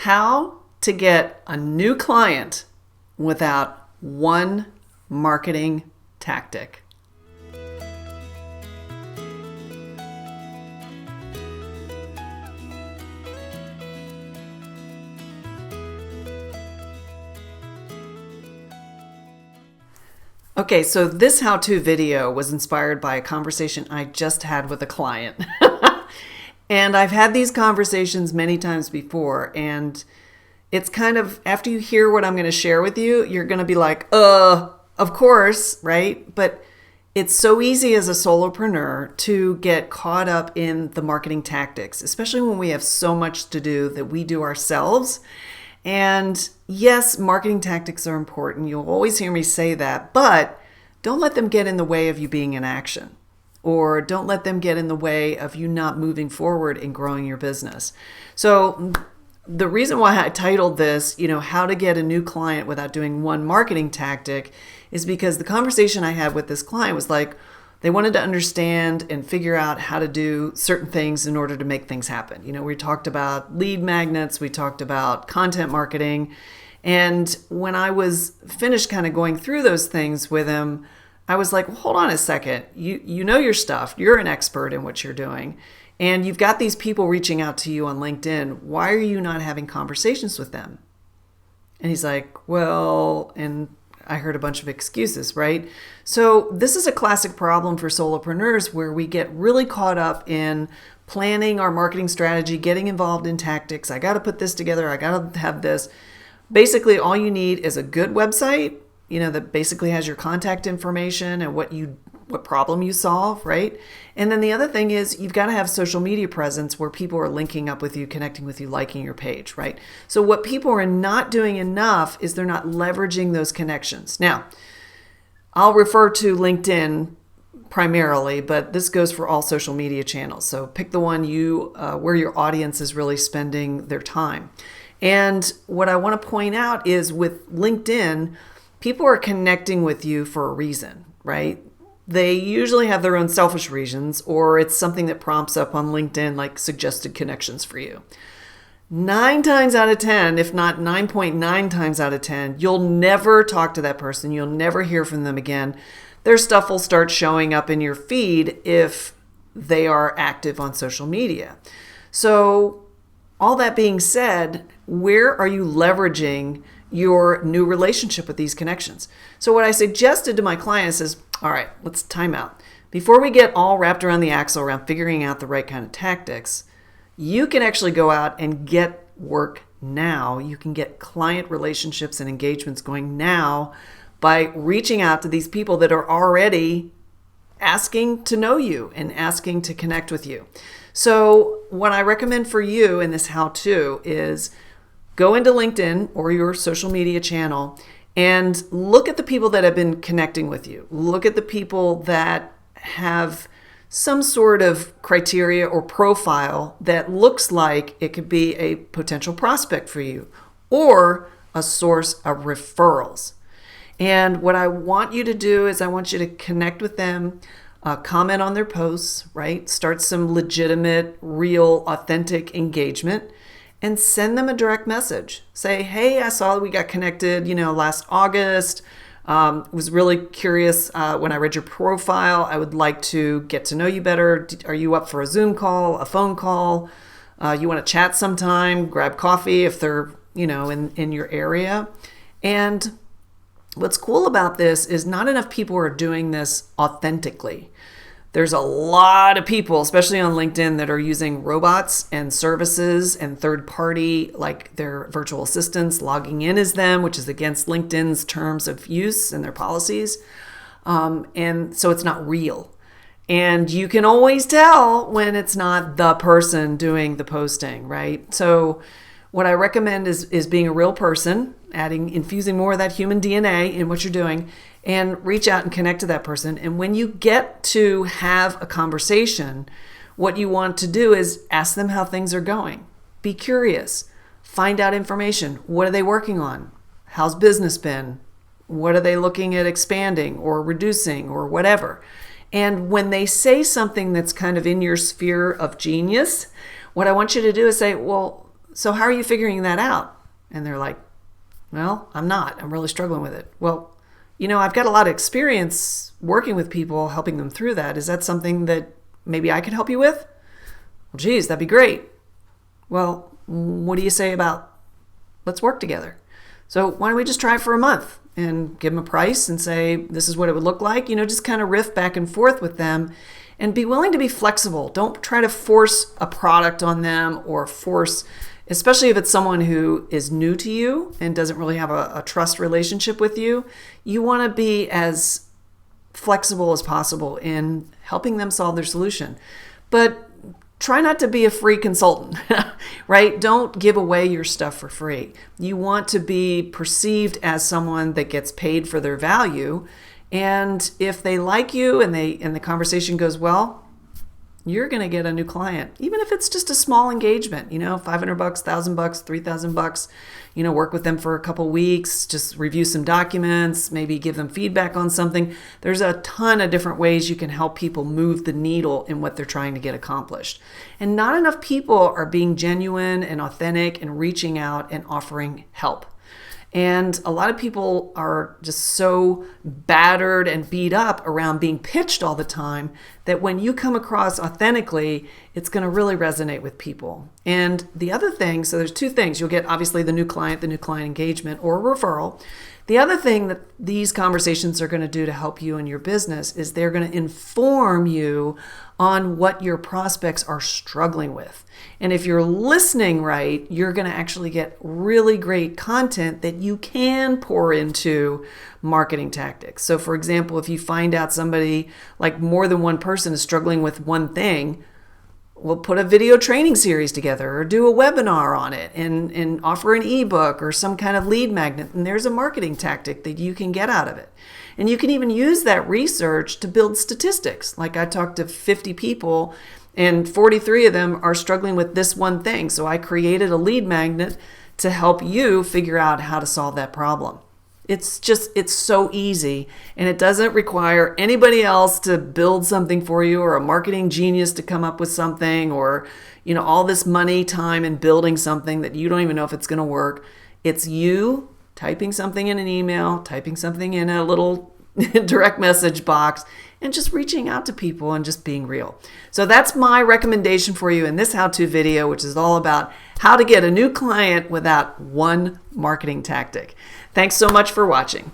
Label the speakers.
Speaker 1: how to get a new client without one marketing tactic. Okay, so this how-to video was inspired by a conversation I just had with a client. And I've had these conversations many times before, and it's kind of, after you hear what I'm going to share with you, you're going to be like, of course, right? But it's so easy as a solopreneur to get caught up in the marketing tactics, especially when we have so much to do that we do ourselves. And yes, marketing tactics are important. You'll always hear me say that, but don't let them get in the way of you being in action, or don't let them get in the way of you not moving forward and growing your business. So the reason why I titled this, how to get a new client without doing one marketing tactic, is because the conversation I had with this client was like, they wanted to understand and figure out how to do certain things in order to make things happen. We talked about lead magnets, we talked about content marketing. And when I was finished kind of going through those things with him, I was like, well, hold on a second. You know your stuff. You're an expert in what you're doing. And you've got these people reaching out to you on LinkedIn. Why are you not having conversations with them? And he's like, well, and I heard a bunch of excuses, right? So this is a classic problem for solopreneurs where we get really caught up in planning our marketing strategy, getting involved in tactics. I got to put this together. I got to have this. Basically, all you need is a good website, that basically has your contact information and what problem you solve, right? And then the other thing is you've got to have social media presence where people are linking up with you, connecting with you, liking your page, right? So what people are not doing enough is they're not leveraging those connections. Now, I'll refer to LinkedIn primarily, but this goes for all social media channels. So pick the one where your audience is really spending their time. And what I want to point out is with LinkedIn, people are connecting with you for a reason, right? They usually have their own selfish reasons, or it's something that prompts up on LinkedIn, like suggested connections for you. 9 times out of 10, if not 9.9 times out of 10, you'll never talk to that person. You'll never hear from them again. Their stuff will start showing up in your feed if they are active on social media. So all that being said, where are you leveraging your new relationship with these connections? So what I suggested to my clients is, all right, let's time out. Before we get all wrapped around the axle around figuring out the right kind of tactics, you can actually go out and get work now. You can get client relationships and engagements going now by reaching out to these people that are already asking to know you and asking to connect with you. So what I recommend for you in this how-to is go into LinkedIn or your social media channel and look at the people that have been connecting with you. Look at the people that have some sort of criteria or profile that looks like it could be a potential prospect for you or a source of referrals. And what I want you to do is I want you to connect with them, comment on their posts, right? Start some legitimate, real, authentic engagement. And send them a direct message. Say, hey, I saw we got connected, last August. Was really curious when I read your profile. I would like to get to know you better. Are you up for a Zoom call, a phone call? You want to chat sometime, grab coffee if they're, in your area. And what's cool about this is not enough people are doing this authentically. There's a lot of people, especially on LinkedIn, that are using robots and services and third-party, like their virtual assistants, logging in as them, which is against LinkedIn's terms of use and their policies. And so it's not real. And you can always tell when it's not the person doing the posting, right? So what I recommend is being a real person, infusing more of that human DNA in what you're doing, and reach out and connect to that person. And when you get to have a conversation, what you want to do is ask them how things are going. Be curious. Find out information. What are they working on? How's business been? What are they looking at expanding or reducing or whatever? And when they say something that's kind of in your sphere of genius, what I want you to do is say, well, so how are you figuring that out? And they're like, well, I'm not. I'm really struggling with it. Well, I've got a lot of experience working with people, helping them through that. Is that something that maybe I could help you with? Well, geez, that'd be great. Well, what do you say about let's work together? So why don't we just try it for a month and give them a price and say, this is what it would look like, just kind of riff back and forth with them and be willing to be flexible. Don't try to force a product on them or force, especially if it's someone who is new to you and doesn't really have a trust relationship with you. You want to be as flexible as possible in helping them solve their solution. But try not to be a free consultant, right? Don't give away your stuff for free. You want to be perceived as someone that gets paid for their value. And if they like you and the conversation goes well, you're going to get a new client, even if it's just a small engagement, $500, $1,000, $3,000, work with them for a couple weeks, just review some documents, maybe give them feedback on something. There's a ton of different ways you can help people move the needle in what they're trying to get accomplished. And not enough people are being genuine and authentic and reaching out and offering help. And a lot of people are just so battered and beat up around being pitched all the time that when you come across authentically, it's going to really resonate with people. And the other thing, so there's two things. You'll get obviously the new client engagement or referral. The other thing that these conversations are going to do to help you in your business is they're going to inform you on what your prospects are struggling with. And if you're listening right, you're going to actually get really great content that you can pour into marketing tactics. So for example, if you find out somebody, like more than one person is struggling with one thing, we'll put a video training series together or do a webinar on it and offer an ebook or some kind of lead magnet. And there's a marketing tactic that you can get out of it. And you can even use that research to build statistics. Like I talked to 50 people and 43 of them are struggling with this one thing. So I created a lead magnet to help you figure out how to solve that problem. It's so easy, and it doesn't require anybody else to build something for you or a marketing genius to come up with something or, all this money, time, and building something that you don't even know if it's going to work. It's you typing something in an email, typing something in a little direct message box, and just reaching out to people and just being real. So that's my recommendation for you in this how-to video, which is all about how to get a new client without one marketing tactic. Thanks so much for watching.